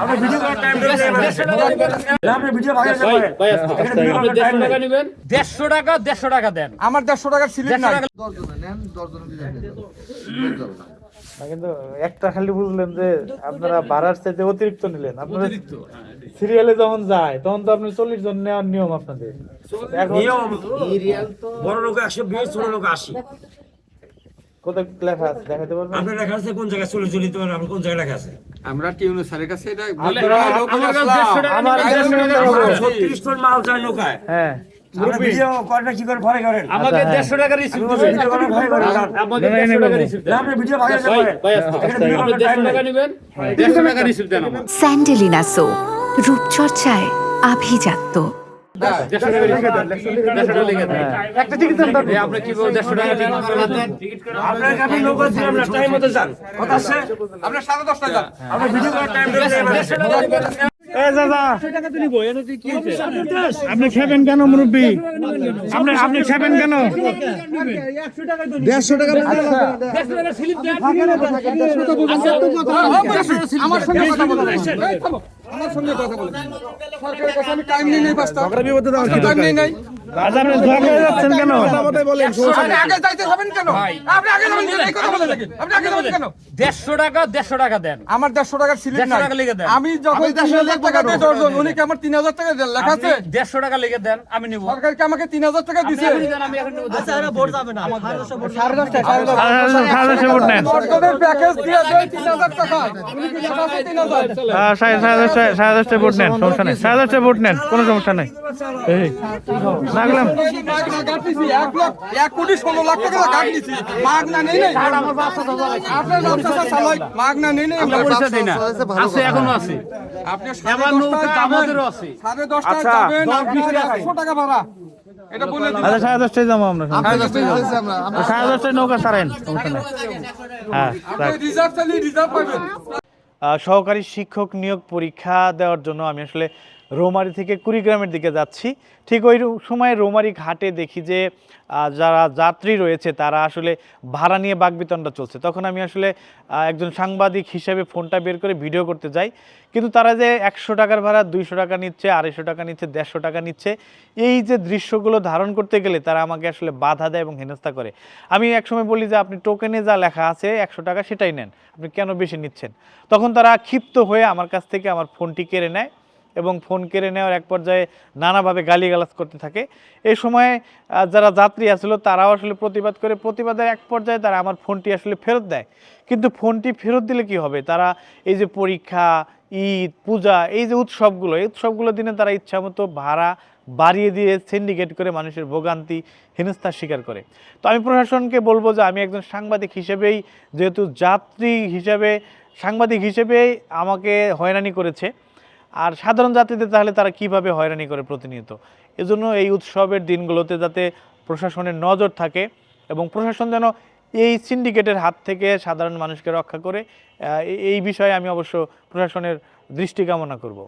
আপনি ভিডিও করার টাইম দেন আপনি ভিডিও ভাইরাল করেন ভাই আপনি 150 টাকা নেবেন 150 টাকা দেন আমার 150 টাকার সিলিং নাই 10 জন নেন 10 জন দিবেন কিন্তু একটা খালি বুঝলেন যে আপনারা ভাড়ার চাইতে অতিরিক্ত নিলেন আপনারা সিরিয়ালে যখন যায় তখন তো আপনি 40 জন নেওয়ার নিয়ম আপনাদের নিয়ম বড় লোক 120 ছোট লোক 80 কোথায় লেখা আছে দেখাতে পারবেন আপনার লেখা আছে কোন জায়গায় 40 জন নিতে পারেন আপনি কোন জায়গায় লেখা আছে আমরা টিউনো স্যারের কাছে এটা আমার 36 টন মাল চাই নৌকায় হ্যাঁ আমরা ভিডিও করবে কি করে ভরে করেন আমাকে 150 টাকা রিসিভ দিবেন ভিডিও করে ভরে করেন আমাকে 150 টাকা রিসিভ দেন আপনি ভিডিও ভাইরাল করেন ভাই আপনি 150 টাকা নেবেন 150 টাকা রিসিভ দেন আমাকে স্যান্ডেলিনা সো রূপচর্চায় আভিজাত্য 150 টাকা লিখে দেন 150 টাকা লিখে দেন একটা টিকিট দেন আপনি কি 150 টাকা টিকিট করবেন আপনার কাছে নৌকা ছিলাম না টাইম মতো যান কথা আছে আমরা 10:30 টাকা আপনি ভিডিও করার টাইম দেন এই দাদা আপনি খাবেন কেন মুরব্বি আপনি খাবেন কেন 150 টাকা টাকা স্লিপ দেন আমার সঙ্গে কথা বলুন আমার সঙ্গে কথা বলুন সরকারের কাছে আমি টাইম নেই বাস্তা টাইম নেই আচ্ছা আপনি ঝগড়া যাচ্ছেন কেন আপনি আগে যাইতে হবেন কেন আপনি আগে যাবেন কেন এই কথা বলেন নাকি আপনি আগে যাবেন কেন 150 টাকা দেন আমার 150 টাকার সিলিং 150 নাই টাকা লিখে দেন আমি যখন 3000 টাকা দিয়ে দর্জন উনি কি আমার 3000 টাকা দেন লেখা আছে 150 টাকা লিখে দেন আমি নিব সরকার কি আমাকে 3000 টাকা দিছে আমি এখন নিব আচ্ছা এরা ভোট যাবে না সাড়ে ভোট নেন সরকারের প্যাকেজ দিয়ে দেয় 3000 টাকা উনি কি লেখা আছে 3000 সাড়ে ভোট নেন সমস্যা নেই সাড়ে ভোট নেন কোনো সমস্যা নেই এই লাগলাম এক কোটি 16 লাখ টাকা কাট নিছি মাগনা নেই নাই আপনার ব্যবসা চালাই মাগনা নেই নাই আমরা পয়সা দেই না আছে এখনো আছে আপনি এবার নৌকা আমাদেরও আছে 10:30 টাকা যাবেন 100 টাকা ভাড়া এটা বলে দিন আচ্ছা 10:30 যাবো আমরা আমরা 10:30 নৌকা ছাড়েন সমস্যা নেই হ্যাঁ আপনি রিজার্ভ চালি রিজার্ভ পাবেন সহকারী শিক্ষক নিয়োগ পরীক্ষা দেওয়ার জন্য আমি আসলে রৌমারী থেকে কুড়িগ্রামের দিকে যাচ্ছি ঠিক ওই সময় রৌমারী ঘাটে দেখি যে যারা যাত্রী রয়েছে তারা আসলে ভাড়া নিয়ে বাকবিতণ্ডা চলছে তখন আমি আসলে একজন সাংবাদিক হিসেবে ফোনটা বের করে ভিডিও করতে যাই কিন্তু তারা যে 100 টাকার ভাড়া 200 টাকা নিচ্ছে 250 টাকা নিচ্ছে 150 টাকা নিচ্ছে এই যে দৃশ্যগুলো ধারণ করতে গেলে তারা আমাকে আসলে বাধা দেয় এবং হেনস্থা করে আমি একসময় বলি যে আপনি টোকেনে যা লেখা আছে 100 টাকা সেটাই নেন আপনি কেন বেশি নিচ্ছেন তখন তারা ক্ষিপ্ত হয়ে আমার কাছ থেকে আমার ফোনটি কেড়ে নেয় এবং ফোন কেড়ে নেওয়ার এক পর্যায়ে নানাভাবে গালিগালাজ করতে থাকে এই সময় যারা যাত্রী আসলো তারাও আসলে প্রতিবাদ করে প্রতিবাদের এক পর্যায়ে তারা আমার ফোনটি আসলে ফেরত দেয় কিন্তু ফোনটি ফেরত দিলে কি হবে তারা এই যে পরীক্ষা ঈদ পূজা এই যে উৎসবগুলো দিনে তারা ইচ্ছামতো ভাড়া বাড়িয়ে দিয়ে সিন্ডিকেট করে মানুষের ভোগান্তি হেনস্থার শিকার করে তো আমি প্রশাসনকে বলবো যে আমি একজন সাংবাদিক হিসেবেই যেহেতু যাত্রী হিসেবে সাংবাদিক হিসেবেই আমাকে হয়রানি করেছে আর সাধারণ যাত্রীদের তাহলে তারা কিভাবে হয়রানি করে প্রতিনিয়ত এজন্য এই উৎসবের দিনগুলোতে যাতে প্রশাসনের নজর থাকে এবং প্রশাসন যেন এই সিন্ডিকেটের হাত থেকে সাধারণ মানুষকে রক্ষা করে এই বিষয়ে আমি অবশ্য প্রশাসনের দৃষ্টি কামনা করব।